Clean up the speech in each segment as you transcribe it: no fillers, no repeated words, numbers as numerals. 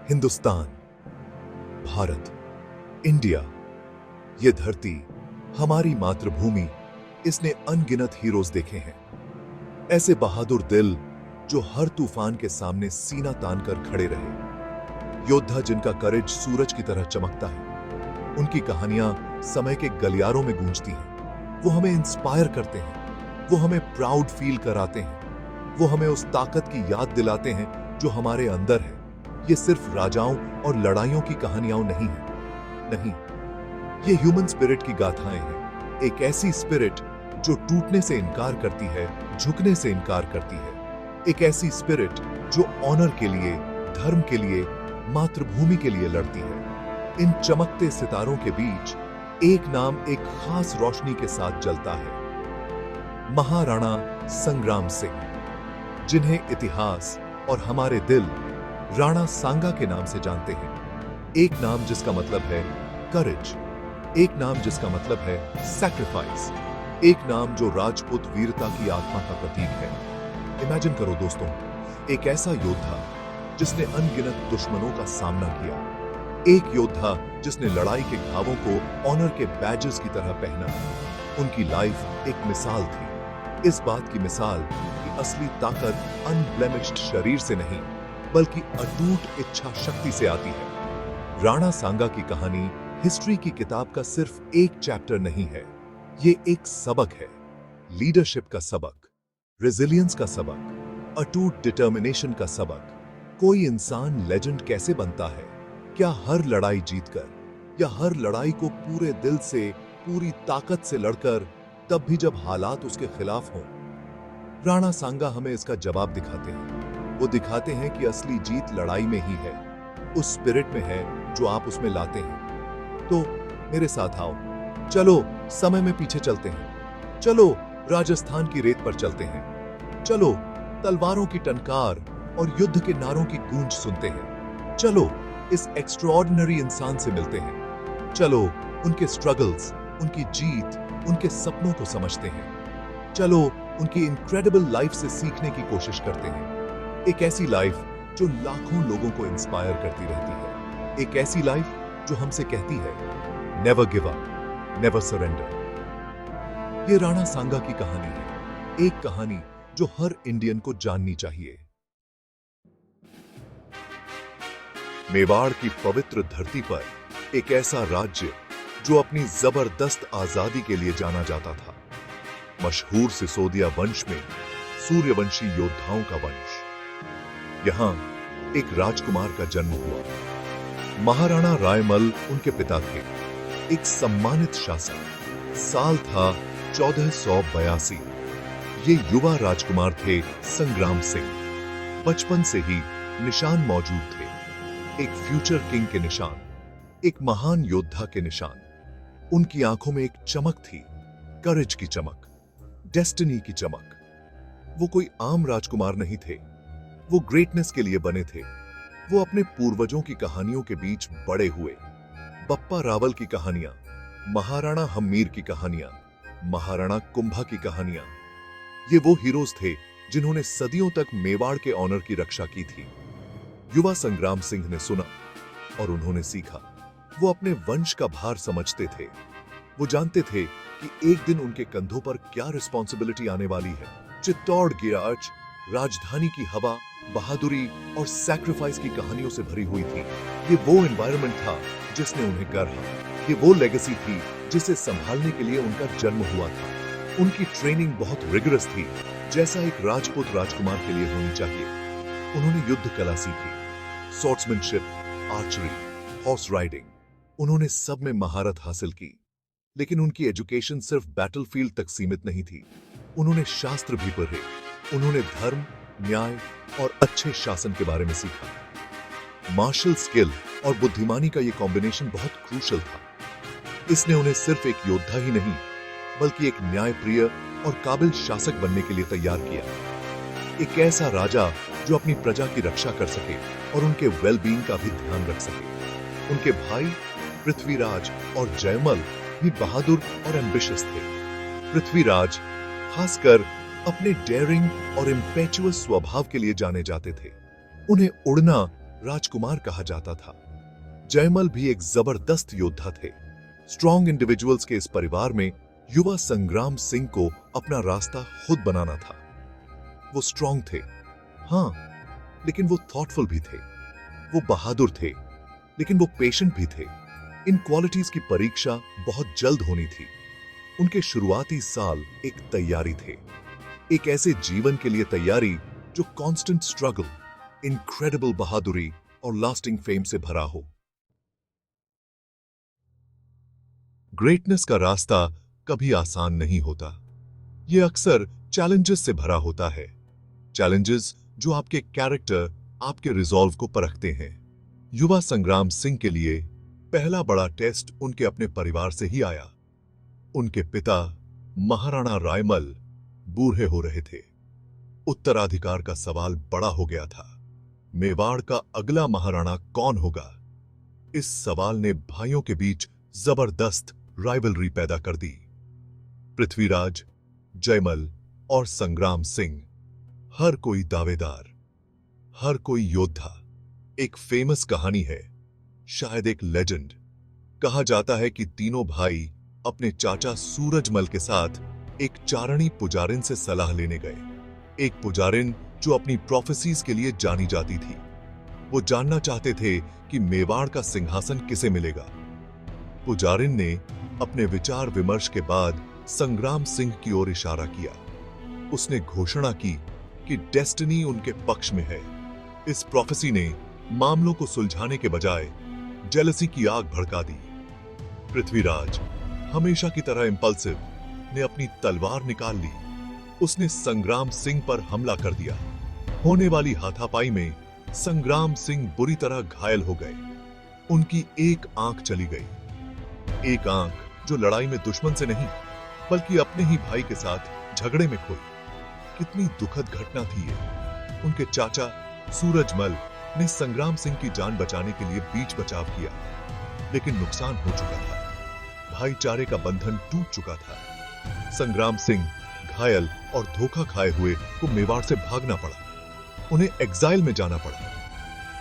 Hindustan, Bharat, India, ये धरती, हमारी मातृभूमि, इसने अनगिनत हीरोज देखे हैं। ऐसे बहादुर दिल जो हर तूफान के सामने सीना तानकर खड़े रहे। योद्धा जिनका करेज सूरज की तरह चमकता है। उनकी कहानियां समय के गलियारों में गूंजती हैं। वो हमें इंस्पायर करते हैं। वो हमें प्राउड फील कराते हैं। वो हमें उस ताकत की याद दिलाते हैं जो हमारे अंदर है। ये सिर्फ राजाओं और लड़ाइयों की कहानियां नहीं है। नहीं, ये ह्यूमन स्पिरिट की गाथाएं हैं। एक ऐसी स्पिरिट जो टूटने से इनकार करती है, झुकने से इनकार करती है। एक ऐसी स्पिरिट जो ऑनर के लिए, धर्म के लिए, मातृभूमि के लिए लड़ती है। इन चमकते सितारों के बीच एक नाम एक खास रोशनी के साथ जलता है, महाराणा संग्राम सिंह, जिन्हें इतिहास और हमारे दिल राणा सांगा के नाम से जानते हैं। एक नाम जिसका मतलब है करेज, एक नाम जिसका मतलब है सैक्रिफाइस, एक नाम जो राजपूत वीरता की आत्मा का प्रतीक है। इमेजिन करो दोस्तों, एक ऐसा योद्धा जिसने अनगिनत दुश्मनों का सामना किया। एक योद्धा जिसने लड़ाई के घावों को ऑनर के बैजेस की तरह पहना। उनकी लाइफ एक मिसाल थी। इस बात की मिसाल कि असली ताकत अनब्लेमिश्ड शरीर से नहीं, बल्कि अटूट इच्छा शक्ति से आती है। राणा सांगा की कहानी हिस्ट्री की किताब का सिर्फ एक चैप्टर नहीं है। ये एक सबक है। लीडरशिप का सबक, रेजिलियंस का सबक, अटूट डिटर्मिनेशन का सबक। कोई इंसान लेजेंड कैसे बनता है? क्या हर लड़ाई जीतकर, या हर लड़ाई को पूरे दिल से, पूरी ताकत से लड़कर, तब भी जब हालात उसके खिलाफ हों? राणा सांगा हमें इसका जवाब दिखाते हैं। वो दिखाते हैं कि असली जीत लड़ाई में ही है, उस स्पिरिट में है जो आप उसमें लाते हैं। तो मेरे साथ आओ, चलो समय में पीछे चलते हैं। चलो राजस्थान की रेत पर चलते हैं। चलो तलवारों की टंकार और युद्ध के नारों की गूंज सुनते हैं। चलो इस एक्स्ट्राऑर्डिनरी इंसान से मिलते हैं। चलो उनके स्ट्रगल्स, उनकी जीत, उनके सपनों को समझते हैं। चलो उनकी इनक्रेडिबल लाइफ से सीखने की कोशिश करते हैं। एक ऐसी लाइफ जो लाखों लोगों को इंस्पायर करती रहती है। एक ऐसी लाइफ जो हमसे कहती है, never give up, never surrender. ये राणा सांगा की कहानी है, एक कहानी जो हर इंडियन को जाननी चाहिए। मेवाड़ की पवित्र धरती पर एक ऐसा राज्य जो अपनी जबरदस्त आजादी के लिए जाना जाता था। मशहूर सिसोदिया वंश में सूर्यवंशी योद्धाओं का वंश। यहां एक राजकुमार का जन्म हुआ। महाराणा रायमल उनके पिता थे, एक सम्मानित शासक। साल था 1482। ये युवा राजकुमार थे संग्राम सिंह। बचपन से ही निशान मौजूद थे, एक फ्यूचर किंग के निशान, एक महान योद्धा के निशान। उनकी आंखों में एक चमक थी, करेज की चमक, डेस्टिनी की चमक। वो कोई आम राजकुमार नहीं थे, वो ग्रेटनेस के लिए बने थे। वो अपने पूर्वजों की कहानियों के बीच बड़े हुए। बप्पा रावल की कहानियां, महाराणा हम्मीर की कहानियां, महाराणा कुंभा की कहानियां। ये वो हीरोज थे जिन्होंने सदियों तक मेवाड़ के ऑनर की रक्षा की थी। युवा संग्राम सिंह ने सुना और उन्होंने सीखा। वो अपने वंश का भार समझते थे। वो जानते थे कि एक दिन उनके कंधों पर क्या रिस्पॉन्सिबिलिटी आने वाली है। चित्तौड़ गिराज राजधानी की हवा बहादुरी और सैक्रिफाइस की कहानियों से भरी हुई थी। ये वो एनवायरनमेंट था जिसने उन्हें गढ़ा। ये वो लेगेसी थी जिसे संभालने के लिए उनका जन्म हुआ था। उनकी ट्रेनिंग बहुत रिगरस थी, जैसा एक राजपूत राजकुमार के लिए होनी चाहिए। उन्होंने युद्ध कला सीखी, स्वॉर्ड्समैनशिप, आर्चरी, हॉर्स राइडिंग। उन्होंने सब में महारत हासिल की। लेकिन उनकी एजुकेशन सिर्फ बैटलफील्ड तक सीमित नहीं थी। उन्होंने शास्त्र भी पढ़े। उन्होंने धर्म, न्याय और अच्छे शासन के बारे में सीखा। मार्शल स्किल और बुद्धिमानी का यह कॉम्बिनेशन बहुत क्रूशल था। इसने उन्हें सिर्फ एक योद्धा ही नहीं, बल्कि एक न्यायप्रिय और काबिल शासक बनने के लिए तैयार किया। एक ऐसा राजा जो अपनी प्रजा की रक्षा कर सके और उनके वेलबींग का भी ध्यान रख सके। उनके भाई पृथ्वीराज और जयमल भी बहादुर और एम्बिशियस थे। पृथ्वीराज खासकर अपने डेयरिंग और इम्पेचुअस स्वभाव के लिए जाने जाते थे। उन्हें उड़ना, राजकुमार कहा जाता था। जयमल भी एक जबरदस्त योद्धा थे। स्ट्रॉन्ग इंडिविजुअल्स के इस परिवार में युवा संग्राम सिंह को अपना रास्ता खुद बनाना था। वो स्ट्रॉन्ग थे, हां, लेकिन वो थॉटफुल भी थे। वो बहादुर थे, लेकिन वो पेशेंट भी थे। इन क्वालिटीज की परीक्षा बहुत जल्द होनी थी। उनके शुरुआती साल एक तैयारी थे, एक ऐसे जीवन के लिए तैयारी जो कांस्टेंट स्ट्रगल, इनक्रेडिबल बहादुरी और लास्टिंग फेम से भरा हो। ग्रेटनेस का रास्ता कभी आसान नहीं होता। यह अक्सर चैलेंजेस से भरा होता है। चैलेंजेस जो आपके कैरेक्टर, आपके रिजॉल्व को परखते हैं। युवा संग्राम सिंह के लिए पहला बड़ा टेस्ट उनके अपने परिवार से ही आया। उनके पिता महाराणा रायमल बूढ़े हो रहे थे। उत्तराधिकार का सवाल बड़ा हो गया था। मेवाड़ का अगला महाराणा कौन होगा? इस सवाल ने भाइयों के बीच जबरदस्त राइवलरी पैदा कर दी। पृथ्वीराज, जयमल और संग्राम सिंह, हर कोई दावेदार, हर कोई योद्धा। एक फेमस कहानी है, शायद एक लेजेंड। कहा जाता है कि तीनों भाई अपने चाचा सूरजमल के साथ एक चारणी पुजारिन से सलाह लेने गए। एक पुजारिन जो अपनी प्रोफेसीज के लिए जानी जाती थी। वो जानना चाहते थे कि मेवाड़ का सिंहासन किसे मिलेगा। पुजारिन ने अपने विचार विमर्श के बाद संग्राम सिंह की ओर इशारा किया। उसने घोषणा की कि डेस्टिनी उनके पक्ष में है। इस प्रोफेसी ने मामलों को सुलझाने के बजाय जेलसी की आग भड़का दी। पृथ्वीराज, हमेशा की तरह इंपल्सिव, ने अपनी तलवार निकाल ली। उसने संग्राम सिंह पर हमला कर दिया। होने वाली हाथापाई में संग्राम सिंह बुरी तरह घायल हो गए। उनकी एक आंख चली गई। एक आंख जो लड़ाई में दुश्मन से नहीं, बल्कि अपने ही भाई के साथ झगड़े में खोई। कितनी दुखद घटना थी ये। उनके चाचा सूरजमल ने संग्राम सिंह की जान बचाने के लिए बीच बचाव किया, लेकिन नुकसान हो चुका था। भाईचारे का बंधन टूट चुका था। संग्राम सिंह घायल और धोखा खाए हुए को मेवाड़ से भागना पड़ा। उन्हें एग्जाइल में जाना पड़ा,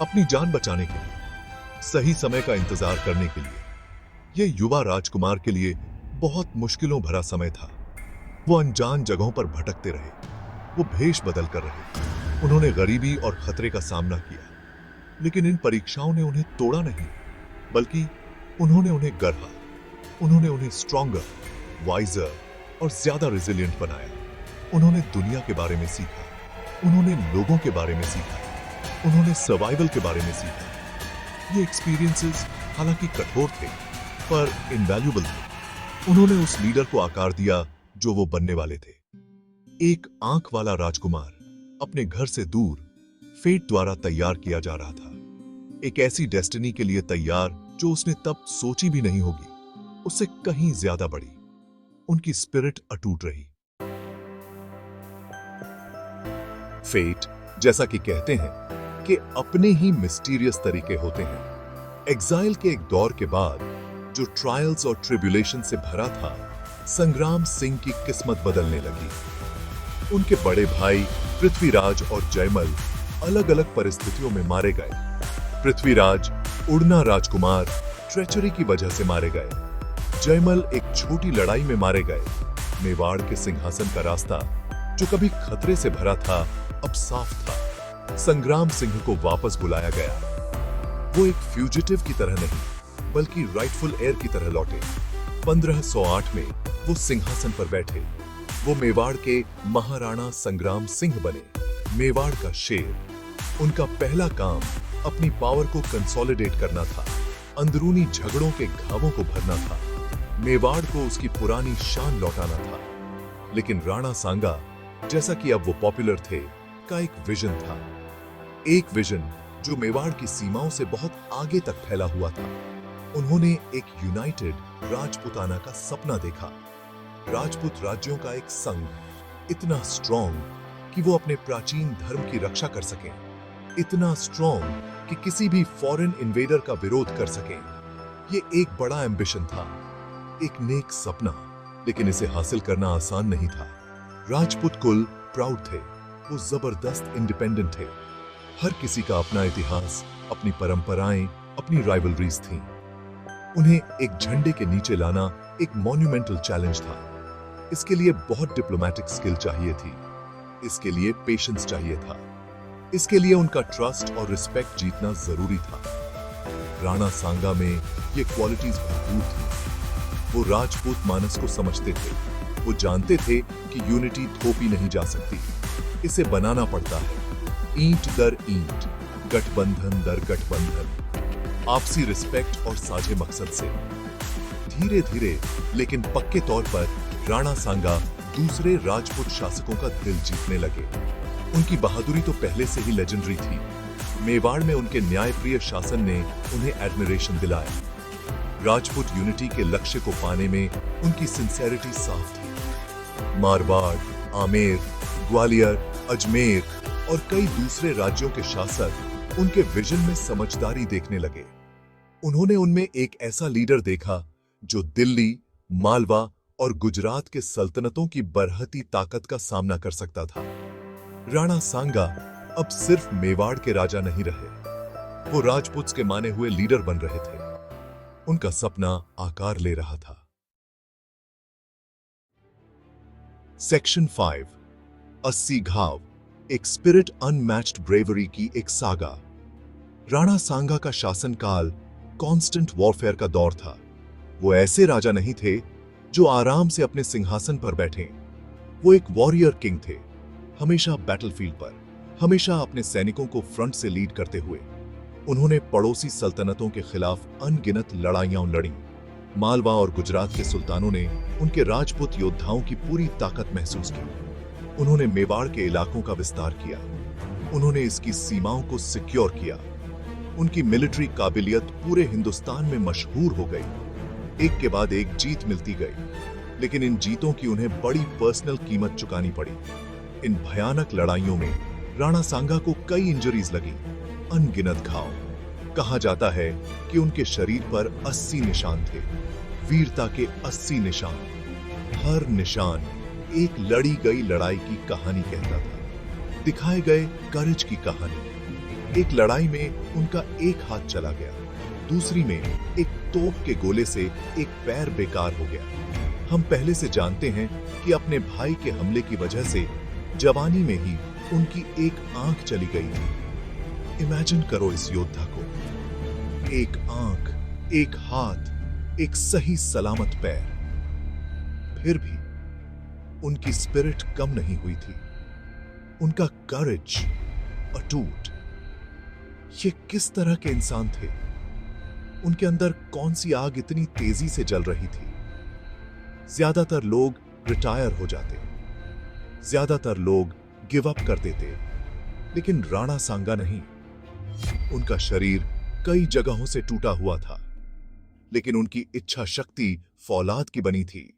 अपनी जान बचाने के लिए, सही समय का इंतजार करने के लिए। यह युवा राजकुमार के लिए बहुत मुश्किलों भरा समय था। वो अनजान जगहों पर भटकते रहे, वो भेष बदल कर रहे। उन्होंने गरीबी और खतरे का सामना किया, लेकिन इन परीक्षाओं ने उन्हें तोड़ा नहीं, बल्कि उन्होंने उन्हें गढ़ा। उन्होंने उन्हें स्ट्रॉन्गर, वाइजर और ज्यादा रेजिलिएंट बनाया। उन्होंने दुनिया के बारे में सीखा, उन्होंने लोगों के बारे में सीखा, उन्होंने सर्वाइवल के बारे में सीखा। ये एक्सपीरियंसेस हालांकि कठोर थे, पर इनवैल्यूएबल थे। उन्होंने उस लीडर को आकार दिया जो वो बनने वाले थे। एक आंख वाला राजकुमार अपने घर से दूर फेट द्वारा तैयार किया जा रहा था। एक ऐसी डेस्टिनी के लिए तैयार जो उसने तब सोची भी नहीं होगी, उससे कहीं ज्यादा बड़ी। उनकी स्पिरिट अटूट रही। फेट, जैसा कि कहते हैं, कि अपने ही मिस्टीरियस तरीके होते हैं। एग्जाइल के एक दौर के बाद जो ट्रायल्स और ट्रिब्यूलेशन से भरा था, संग्राम सिंह की किस्मत बदलने लगी। उनके बड़े भाई पृथ्वीराज और जयमल अलग अलग परिस्थितियों में मारे गए। पृथ्वीराज, उड़ना राजकुमार, ट्रेचरी की वजह से मारे गए। जयमल एक छोटी लड़ाई में मारे गए। मेवाड़ के सिंहासन का रास्ता जो कभी खतरे से भरा था, अब साफ था। संग्राम सिंह को वापस बुलाया गया। वो एक फ्यूजिटिव की तरह नहीं, बल्कि राइटफुल हेयर की तरह लौटे। 1508 में वो सिंहासन पर बैठे। वो मेवाड़ के महाराणा संग्राम सिंह बने, मेवाड़ का शेर। उनका पहला काम अपनी पावर को कंसोलिडेट करना था, अंदरूनी झगड़ों के घावों को भरना था, मेवाड़ को उसकी पुरानी शान लौटाना था। लेकिन राणा सांगा, जैसा कि अब वो पॉपुलर थे, का एक विजन था। एक विजन जो मेवाड़ की सीमाओं से बहुत आगे तक फैला हुआ था। उन्होंने एक यूनाइटेड राजपुताना का सपना देखा। राजपूत राज्यों का एक संघ, इतना स्ट्रॉन्ग कि वो अपने प्राचीन धर्म की रक्षा कर सकें, इतना स्ट्रॉन्ग कि किसी भी फॉरेन इन्वेडर का विरोध कर सकें। ये एक बड़ा एम्बिशन था, एक नेक सपना, लेकिन इसे हासिल करना आसान नहीं था। राजपूत कुल प्राउड थे, वो जबरदस्त इंडिपेंडेंट थे। हर किसी का अपना इतिहास, अपनी परंपराएं, अपनी राइवलरीज थीं। उन्हें एक झंडे के नीचे लाना एक मॉन्यूमेंटल चैलेंज था। इसके लिए बहुत डिप्लोमेटिक स्किल चाहिए थी, इसके लिए पेशेंस चाहिए था, इसके लिए उनका ट्रस्ट और रिस्पेक्ट जीतना जरूरी था। राणा सांगा में ये क्वालिटीज भरपूर थी। वो राजपूत मानस को समझते थे। वो जानते थे कि यूनिटी थोपी नहीं जा सकती, इसे बनाना पड़ता है, ईंट दर ईंट, गठबंधन दर गठबंधन, आपसी रिस्पेक्ट और साझे मकसद से। धीरे धीरे लेकिन पक्के तौर पर राणा सांगा दूसरे राजपूत शासकों का दिल जीतने लगे। उनकी बहादुरी तो पहले से ही लेजेंडरी थी। मेवाड़ में उनके न्यायप्रिय शासन ने उन्हें एडमिरेशन दिलाया। राजपूत यूनिटी के लक्ष्य को पाने में उनकी सिंसेरिटी साफ थी। मारवाड़, आमेर, ग्वालियर, अजमेर और कई दूसरे राज्यों के शासक उनके विजन में समझदारी देखने लगे। उन्होंने उनमें एक ऐसा लीडर देखा जो दिल्ली, मालवा और गुजरात के सल्तनतों की बरहती ताकत का सामना कर सकता था। राणा सांगा अब सिर्फ मेवाड़ के राजा नहीं रहे, वो राजपूत के माने हुए लीडर बन रहे थे। उनका सपना आकार ले रहा था। सेक्शन 5, 80 घाव, एक स्पिरिट अनमैच्ड ब्रेवरी की एक सागा। राणा सांगा का शासनकाल कांस्टेंट वॉरफेयर का दौर था। वो ऐसे राजा नहीं थे जो आराम से अपने सिंहासन पर बैठे। वो एक वॉरियर किंग थे, हमेशा बैटलफील्ड पर, हमेशा अपने सैनिकों को फ्रंट से लीड करते हुए। उन्होंने पड़ोसी सल्तनतों के खिलाफ अनगिनत लड़ाइयां लड़ी। मालवा और गुजरात के सुल्तानों ने उनके राजपूत योद्धाओं की पूरी ताकत महसूस की। उन्होंने मेवाड़ के इलाकों का विस्तार किया। उन्होंने इसकी सीमाओं को सिक्योर किया। उनकी मिलिट्री काबिलियत पूरे हिंदुस्तान में मशहूर हो गई। एक के बाद एक जीत मिलती गई, लेकिन इन जीतों की उन्हें बड़ी पर्सनल कीमत चुकानी पड़ी। इन भयानक लड़ाइयों में राणा सांगा को कई इंजरीज लगी, अनगिनत घाव। कहा जाता है कि उनके शरीर पर 80 निशान थे, वीरता के 80 निशान। हर निशान एक लड़ी गई लड़ाई की कहानी कहता था, दिखाए गए करेज की कहानी। एक लड़ाई में उनका एक हाथ चला गया, दूसरी में एक तोप के गोले से एक पैर बेकार हो गया। हम पहले से जानते हैं कि अपने भाई के हमले की वजह से जवानी में ही उनकी एक आंख चली गई थी। इमेजिन करो इस योद्धा को, एक आंख, एक हाथ, एक सही सलामत पैर। फिर भी उनकी स्पिरिट कम नहीं हुई थी, उनका करेज अटूट। ये किस तरह के इंसान थे? उनके अंदर कौन सी आग इतनी तेजी से जल रही थी? ज्यादातर लोग रिटायर हो जाते, ज्यादातर लोग गिव अप कर देते, लेकिन राणा सांगा नहीं। उनका शरीर कई जगहों से टूटा हुआ था, लेकिन उनकी इच्छा शक्ति फौलाद की बनी थी।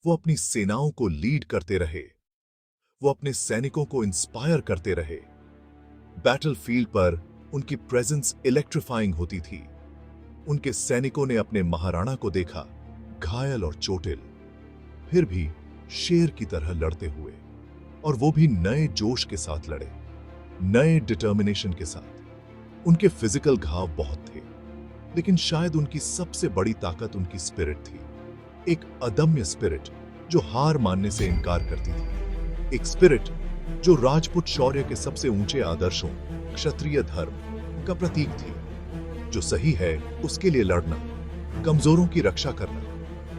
वो अपनी सेनाओं को लीड करते रहे, वो अपने सैनिकों को इंस्पायर करते रहे। बैटलफील्ड पर उनकी प्रेजेंस इलेक्ट्रीफाइंग होती थी। उनके सैनिकों ने अपने महाराणा को देखा, घायल और चोटिल, फिर भी शेर की तरह लड़ते हुए, और वो भी नए जोश के साथ लड़े, नए डिटर्मिनेशन के साथ। उनके फिजिकल घाव बहुत थे, लेकिन शायद उनकी सबसे बड़ी ताकत उनकी स्पिरिट थी। एक अदम्य स्पिरिट जो हार मानने से इनकार करती थी। एक स्पिरिट जो राजपूत शौर्य के सबसे ऊंचे आदर्शों, क्षत्रिय धर्म का प्रतीक थी। जो सही है उसके लिए लड़ना, कमजोरों की रक्षा करना,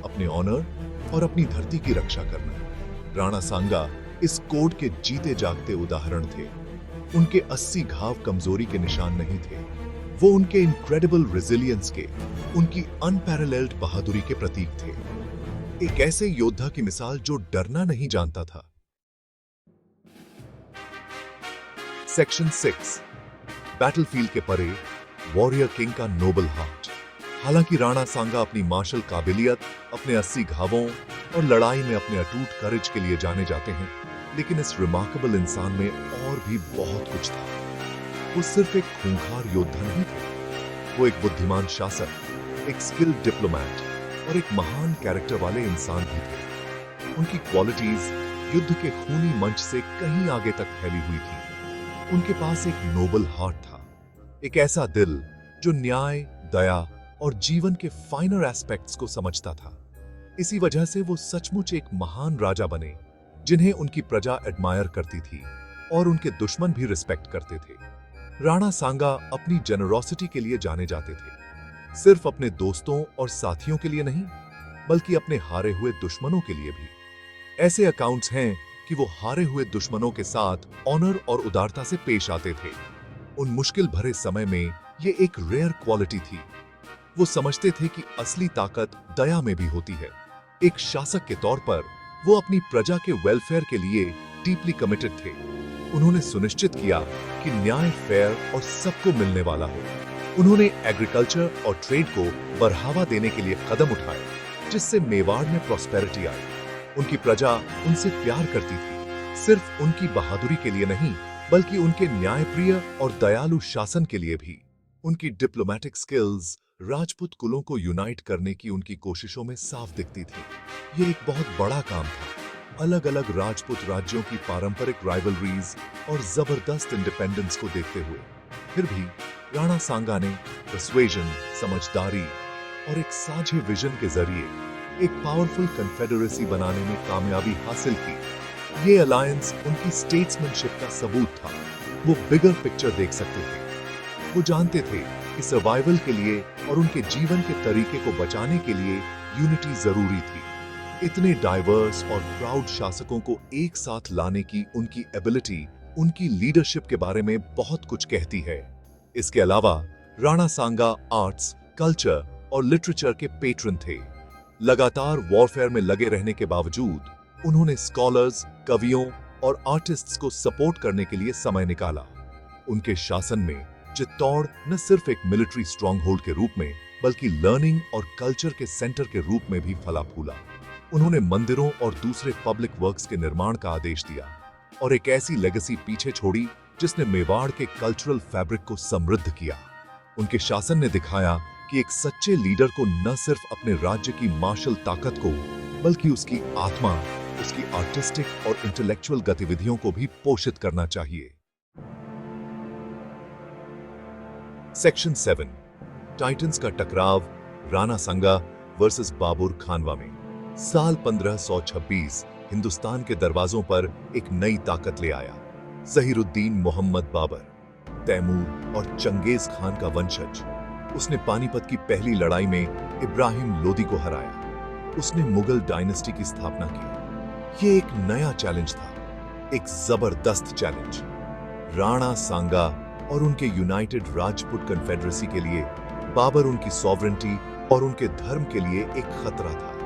अपने ऑनर और अपनी धरती की रक्षा करना। राणा सांगा इस कोड के जीते जागते उदाहरण थे। उनके 80 घाव कमजोरी के निशान नहीं थे, वो उनके इनक्रेडिबल रेजिलियंस के, उनकी अनपैरेलल्ड बहादुरी के प्रतीक थे। एक ऐसे योद्धा की मिसाल जो डरना नहीं जानता था। सेक्शन 6, बैटलफील्ड के परे, वॉरियर किंग का नोबल हार्ट। हालांकि राणा सांगा अपनी मार्शल काबिलियत, अपने 80 घावों और लड़ाई में अपने अटूट करेज के लिए जाने जाते हैं, लेकिन इस रिमार्केबल इंसान में और भी बहुत कुछ था। वो सिर्फ एक खूंखार योद्धा नहीं थे, वो एक बुद्धिमान शासक, एक स्किल्ड डिप्लोमैट और एक महान कैरेक्टर वाले इंसान भी थे। उनकी क्वालिटीज युद्ध के खूनी मंच से कहीं आगे तक फैली हुई थी। उनके पास एक नोबल हार्ट था, एक ऐसा दिल जो न्याय, दया और जीवन के फाइनर एस्पेक्ट्स को समझता था। इसी वजह से वो सचमुच एक महान राजा बने, जिन्हें उनकी प्रजा एडमायर करती थी और उनके दुश्मन भी रिस्पेक्ट करते थे। राणा सांगा अपनी जेनरोसिटी के लिए जाने जाते थे, सिर्फ अपने दोस्तों और साथियों के लिए नहीं, बल्कि अपने हारे हुए दुश्मनों के लिए भी। ऐसे अकाउंट्स हैं कि वो हारे हुए दुश्मनों के साथ ऑनर और उदारता से पेश आते थे। उन मुश्किल भरे समय में ये एक रेयर क्वालिटी थी। वो समझते थे कि असली ताकत दया में भी होती है। एक शासक के तौर पर वो अपनी प्रजा के वेलफेयर के लिए डीपली कमिटेड थे। उन्होंने सुनिश्चित किया कि न्याय फेयर और सबको मिलने वाला हो। उन्होंने एग्रीकल्चर और ट्रेड को बढ़ावा देने के लिए कदम उठाए, जिससे मेवाड़ में प्रॉस्पेरिटी आई। उनकी प्रजा उनसे प्यार करती थी, सिर्फ उनकी बहादुरी के लिए नहीं, बल्कि उनके न्यायप्रिय और दयालु शासन के लिए भी। उनकी डिप्लोमेटिक स्किल्स राजपूत कुलों को यूनाइट करने की उनकी कोशिशों में साफ दिखती थी। ये एक बहुत बड़ा काम था। अलग अलग राजपूत राज्यों की पारंपरिक राइवलरीज और जबरदस्त इंडिपेंडेंस को देखते हुए फिर भी राणा सांगा ने पर्सुएजन, समझदारी और एक साझे विजन के जरिए एक पावरफुल कन्फेडरेसी बनाने में कामयाबी हासिल की। ये अलायंस उनकी स्टेट्समैनशिप का सबूत था। वो बिगर पिक्चर देख सकते थे। वो जानते थे कि सर्वाइवल के लिए और उनके जीवन के तरीके को बचाने के लिए यूनिटी जरूरी थी। इतने डाइवर्स और प्राउड शासकों को एक साथ लाने की उनकी एबिलिटी उनकी लीडरशिप के बारे में बहुत कुछ कहती है। इसके अलावा राणा सांगा आर्ट्स, कल्चर और लिटरेचर के पेट्रन थे। लगातार वॉरफेयर में लगे रहने के बावजूद उन्होंने स्कॉलर्स, कवियों और आर्टिस्ट्स को सपोर्ट करने के लिए समय निकाला। उनके शासन में चित्तौड़ न सिर्फ एक मिलिट्री स्ट्रॉन्ग होल्ड के रूप में, बल्कि लर्निंग और कल्चर के सेंटर के रूप में भी फला फूला। उन्होंने मंदिरों और दूसरे पब्लिक वर्क्स के निर्माण का आदेश दिया और एक ऐसी लेगेसी पीछे छोड़ी जिसने मेवाड़ के कल्चरल फैब्रिक को समृद्ध किया। उनके शासन ने दिखाया कि एक सच्चे लीडर को न सिर्फ अपने राज्य की मार्शल ताकत को, बल्कि उसकी आत्मा, उसकी आर्टिस्टिक और इंटेलेक्चुअल गतिविधियों को भी पोषित करना चाहिए। सेक्शन 7, टाइटन्स का टकराव, राणा सांगा वर्सेस बाबर खानवा में। साल 1526 हिंदुस्तान के दरवाजों पर एक नई ताकत ले आया। ज़हीरुद्दीन मोहम्मद बाबर, तैमूर और चंगेज खान का वंशज। उसने पानीपत की पहली लड़ाई में इब्राहिम लोदी को हराया। उसने मुगल डायनेस्टी की स्थापना की। ये एक नया चैलेंज था, एक जबरदस्त चैलेंज। राणा सांगा और उनके यूनाइटेड राजपूत कन्फेडरेसी के लिए बाबर उनकी सॉवरेंटी और उनके धर्म के लिए एक खतरा था।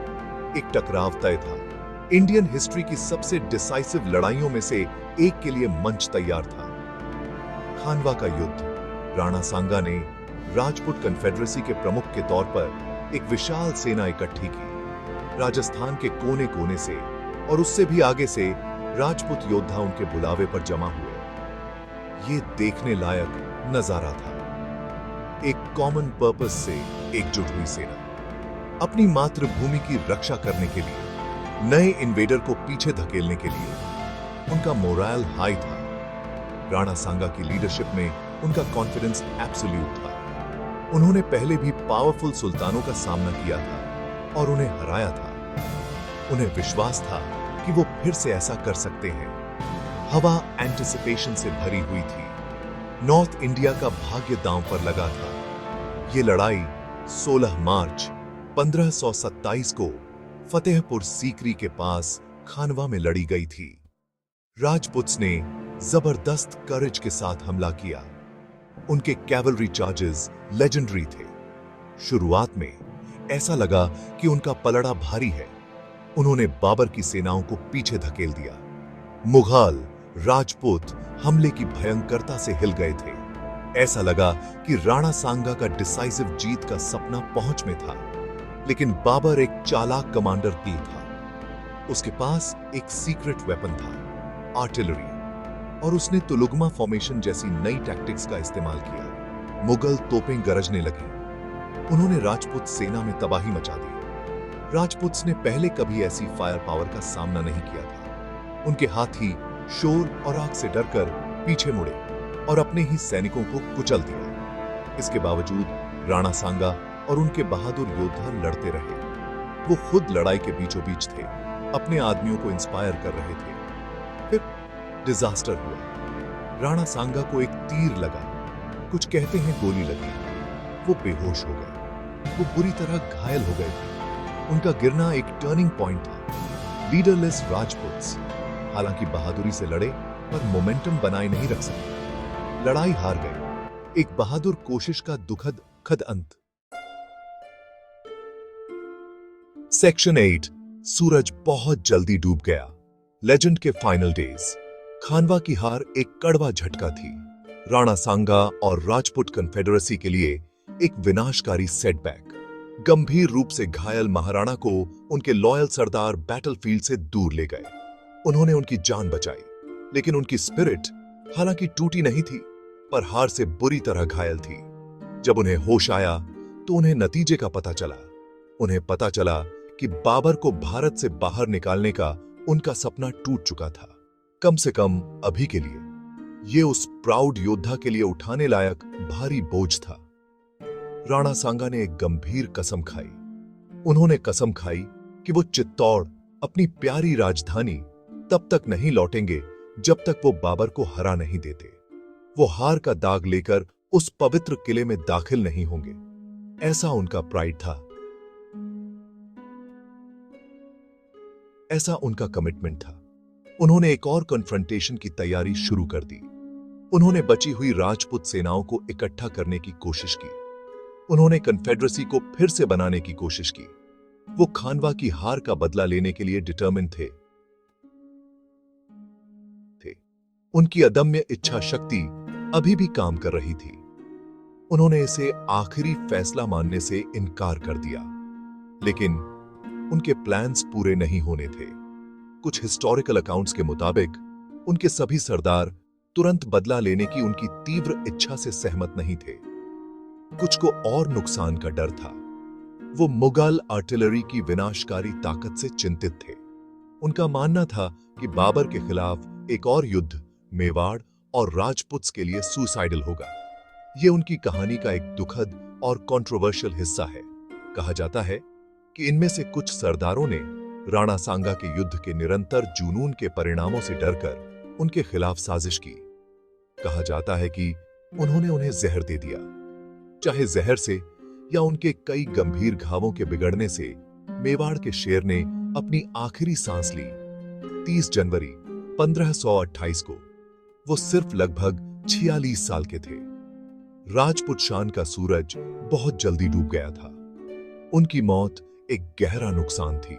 एक टकराव तय था। इंडियन हिस्ट्री की सबसे डिसाइसिव लड़ाइयों में से एक के लिए मंच तैयार था। खानवा का युद्ध। राणा सांगा ने राजपूत कन्फेडरेसी के प्रमुख के तौर पर एक विशाल सेना इकट्ठी की। राजस्थान के कोने कोने से और उससे भी आगे से राजपूत योद्धा उनके बुलावे पर जमा हुए। ये देखने लायक नजारा था। एक कॉमन पर्पस से एकजुट हुई सेना अपनी मातृभूमि की रक्षा करने के लिए, नए इन्वेडर को पीछे धकेलने के लिए। उनका मोरल हाई था। राणा सांगा की लीडरशिप में उनका कॉन्फिडेंस एब्सोल्यूट था। उन्होंने पहले भी पावरफुल सुल्तानों का सामना किया था और उन्हें हराया था। उन्हें विश्वास था कि वो फिर से ऐसा कर सकते हैं। हवा एंटिसिपेशन से भरी हुई थी। नॉर्थ इंडिया का भाग्य दांव पर लगा था। ये लड़ाई 16 मार्च 1527 को फतेहपुर सीकरी के पास खानवा में लड़ी गई थी। राजपूत्स ने जबरदस्त करेज के साथ हमला किया। उनके कैवलरी चार्जेस लेजेंडरी थे। शुरुआत में ऐसा लगा कि उनका पलड़ा भारी है। उन्होंने बाबर की सेनाओं को पीछे धकेल दिया। मुगल राजपूत हमले की भयंकरता से हिल गए थे। ऐसा लगा कि राणा सांगा का डिसाइसिव जीत का सपना पहुंच में था। लेकिन बाबर एक चालाक कमांडर भी था। उसके पास एक सीक्रेट वेपन था, आर्टिलरी, और उसने तुलुगमा फॉर्मेशन जैसी नई टैक्टिक्स का इस्तेमाल किया। मुगल तोपें गरजने लगी। उन्होंने राजपूत सेना में तबाही मचा दी। राजपूत्स ने पहले कभी ऐसी फायर पावर का सामना नहीं किया था। उनके हाथी शोर और आग से डरकर पीछे मुड़े और अपने ही सैनिकों को कुचल दिया। इसके बावजूद राणा सांगा और उनके बहादुर योद्धा लड़ते रहे। वो खुद लड़ाई के बीचों बीच थे, अपने आदमियों को इंस्पायर कर रहे थे। फिर डिजास्टर हुआ। राणा सांगा को एक तीर लगा, कुछ कहते हैं गोली लगी। वो बेहोश हो गए। वो बुरी तरह घायल हो गए थे। उनका गिरना एक टर्निंग पॉइंट था। लीडरलेस राजपूत्स हालांकि बहादुरी से लड़े पर मोमेंटम बनाए नहीं रख सके। लड़ाई हार गए। एक बहादुर कोशिश का दुखद अंत। सेक्शन 8। सूरज बहुत जल्दी डूब गया। लेजेंड के फाइनल डेज। खानवा की हार एक कड़वा झटका थी। राणा सांगा और राजपूत कन्फेडरेसी के लिए एक विनाशकारी सेटबैक। गंभीर रूप से घायल महाराणा को उनके लॉयल सरदार बैटलफील्ड से दूर ले गए। उन्होंने उनकी जान बचाई, लेकिन उनकी स्पिरिट हालांकि टूटी नहीं थी, पर हार से बुरी तरह घायल थी। जब उन्हें होश आया तो उन्हें नतीजे का पता चला। उन्हें पता चला कि बाबर को भारत से बाहर निकालने का उनका सपना टूट चुका था। कम से कम अभी के लिए ये उस प्राउड योद्धा के लिए उठाने लायक भारी बोझ था। राणा सांगा ने एक गंभीर कसम खाई। उन्होंने कसम खाई कि वो चित्तौड़, अपनी प्यारी राजधानी, तब तक नहीं लौटेंगे जब तक वो बाबर को हरा नहीं देते। वो हार का दाग लेकर उस पवित्र किले में दाखिल नहीं होंगे। ऐसा उनका प्राइड था, ऐसा उनका कमिटमेंट था। उन्होंने एक और कन्फ्रंटेशन की तैयारी शुरू कर दी। उन्होंने बची हुई राजपूत सेनाओं को इकट्ठा करने की कोशिश की। उन्होंने कन्फेडरेसी को फिर से बनाने की कोशिश की। वो खानवा की हार का बदला लेने के लिए डिटर्मिन थे। उनकी अदम्य इच्छा शक्ति अभी भी काम कर रही थी। उन्होंने इसे आखिरी फैसला मानने से इनकार कर दिया, लेकिन उनके प्लान्स पूरे नहीं होने थे। कुछ हिस्टोरिकल अकाउंट्स के मुताबिक उनके सभी सरदार तुरंत बदला लेने की उनकी तीव्र इच्छा से सहमत नहीं थे। कुछ को और नुकसान का डर था। वो मुगल आर्टिलरी की विनाशकारी ताकत से चिंतित थे। उनका मानना था कि बाबर के खिलाफ एक और युद्ध मेवाड़ और राजपुत्स के लिए सुसाइडल होगा। यह उनकी कहानी का एक दुखद और कंट्रोवर्शियल हिस्सा है। कहा जाता है कि इनमें से कुछ सरदारों ने राणा सांगा के युद्ध के निरंतर जुनून के परिणामों से डरकर उनके खिलाफ साजिश की। कहा जाता है कि उन्होंने उन्हें जहर दे दिया। चाहे जहर से या उनके कई गंभीर घावों के बिगड़ने से मेवाड़ के शेर ने अपनी आखिरी सांस ली 30 जनवरी 1528 को। वो सिर्फ लगभग 46 साल के थे। राजपूत शान का सूरज बहुत जल्दी डूब गया था। उनकी मौत एक गहरा नुकसान थी।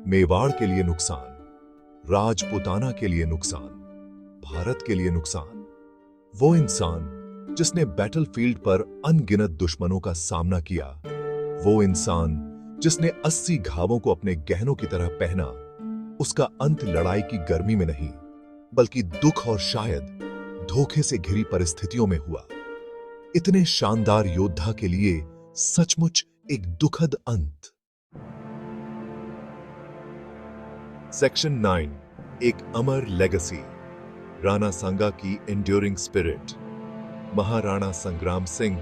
मेवाड़ के लिए नुकसान, राजपुताना के लिए नुकसान, भारत के लिए नुकसान। वो इंसान जिसने बैटलफील्ड पर अनगिनत दुश्मनों का सामना किया, वो इंसान जिसने 80 घावों को अपने गहनों की तरह पहना, उसका अंत लड़ाई की गर्मी में नहीं बल्कि दुख और शायद धोखे से घिरी परिस्थितियों में हुआ। इतने शानदार योद्धा के लिए सचमुच एक दुखद अंत। सेक्शन 9। एक अमर लेगेसी। राणा सांगा की एंड्योरिंग स्पिरिट। महाराणा संग्राम सिंह,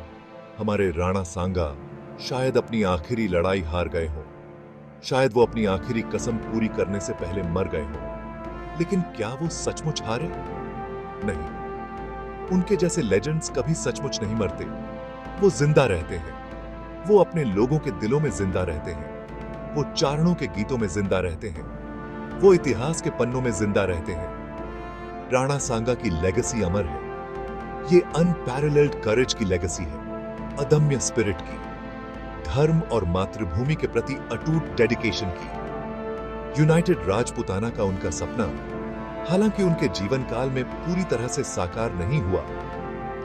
हमारे राणा सांगा, शायद अपनी आखिरी लड़ाई हार गए हों। शायद वो अपनी आखिरी कसम पूरी करने से पहले मर गए हों। लेकिन क्या वो सचमुच हारे? नहीं। उनके जैसे लेजेंड्स कभी सचमुच नहीं मरते। वो जिंदा रहते हैं। वो अपने लोगों के दिलों में जिंदा रहते हैं। वो चारणों के गीतों में जिंदा रहते हैं। वो इतिहास के पन्नों में जिंदा रहते हैं। राणा सांगा की लेगेसी अमर है। ये अनपैरेलल्ड करेज की लेगेसी है, अदम्य स्पिरिट की, धर्म और मातृभूमि के प्रति अटूट डेडिकेशन की। यूनाइटेड राजपुताना का उनका सपना हालांकि उनके जीवन काल में पूरी तरह से साकार नहीं हुआ,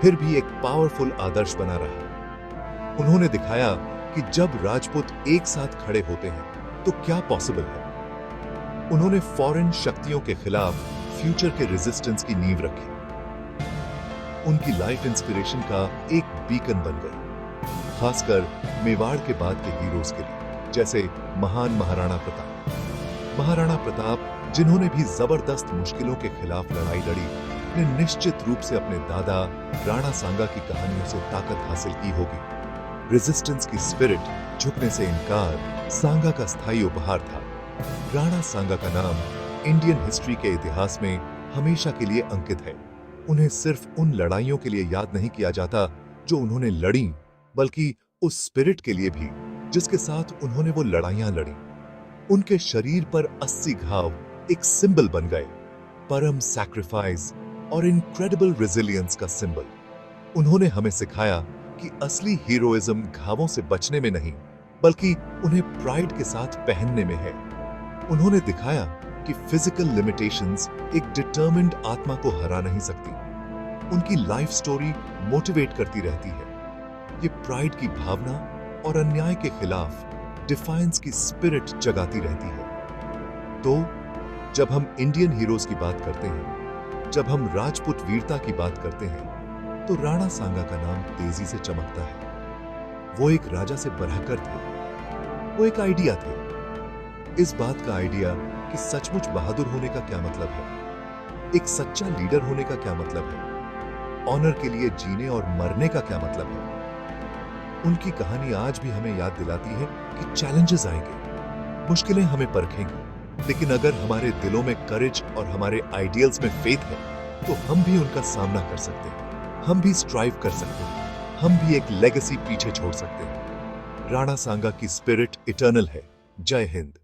फिर भी एक पावरफुल आदर्श बना रहा। उन्होंने दिखाया कि जब राजपूत एक साथ खड़े होते हैं तो क्या पॉसिबल है। उन्होंने फॉरेन शक्तियों के खिलाफ फ्यूचर के रेजिस्टेंस की नींव रखी। उनकी लाइफ इंस्पिरेशन का एक बीकन बन गई, खासकर मेवाड़ के बाद के हीरोज के लिए, जैसे महान महाराणा प्रताप। महाराणा प्रताप जिन्होंने भी जबरदस्त मुश्किलों के खिलाफ लड़ाई लड़ी ने निश्चित रूप से अपने दादा राणा सांगा की कहानियों से ताकत हासिल की होगी। रेजिस्टेंस की स्पिरिट, झुकने से इनकार, सांगा का स्थायी उपहार था। राणा सांगा का नाम इंडियन हिस्ट्री के इतिहास में हमेशा के लिए अंकित है। उन्हें सिर्फ उन लड़ाइयों के लिए याद नहीं किया जाता जो उन्होंने लड़ी, बल्कि उस स्पिरिट के लिए भी जिसके साथ उन्होंने वो लड़ाइयां लड़ी। उनके शरीर पर 80 घाव एक सिंबल बन गए, परम सैक्रिफाइस और इनक्रेडिबल रेजिलियंस का सिंबल। उन्होंने हमें सिखाया कि असली हीरोइज्म घावों से बचने में नहीं, बल्कि उन्हें प्राइड के साथ पहनने में है। उन्होंने दिखाया कि फिजिकल लिमिटेशंस एक डिटरमिन्ड आत्मा को हरा नहीं सकती। उनकी लाइफ स्टोरी मोटिवेट करती रहती है। ये प्राइड की भावना और अन्याय के खिलाफ डिफाइंस की स्पिरिट जगाती रहती है। तो जब हम इंडियन हीरोज की बात करते हैं, जब हम राजपूत वीरता की बात करते हैं, तो राणा सांगा का नाम तेजी से चमकता है। वो एक राजा से बढ़कर थे। वो एक आइडिया थे। इस बात का आइडिया कि सचमुच बहादुर होने का क्या मतलब है, एक सच्चा लीडर होने का क्या मतलब है, ऑनर के लिए जीने और मरने का क्या मतलब है। उनकी कहानी आज भी हमें याद दिलाती है कि चैलेंजेस आएंगे, मुश्किलें हमें परखेंगी, लेकिन अगर हमारे दिलों में करेज और हमारे आइडियल्स में फेथ है, तो हम भी उनका सामना कर सकते हैं। हम भी स्ट्राइव कर सकते हैं। हम भी एक लेगेसी पीछे छोड़ सकते हैं। राणा सांगा की स्पिरिट इटर्नल है। जय हिंद।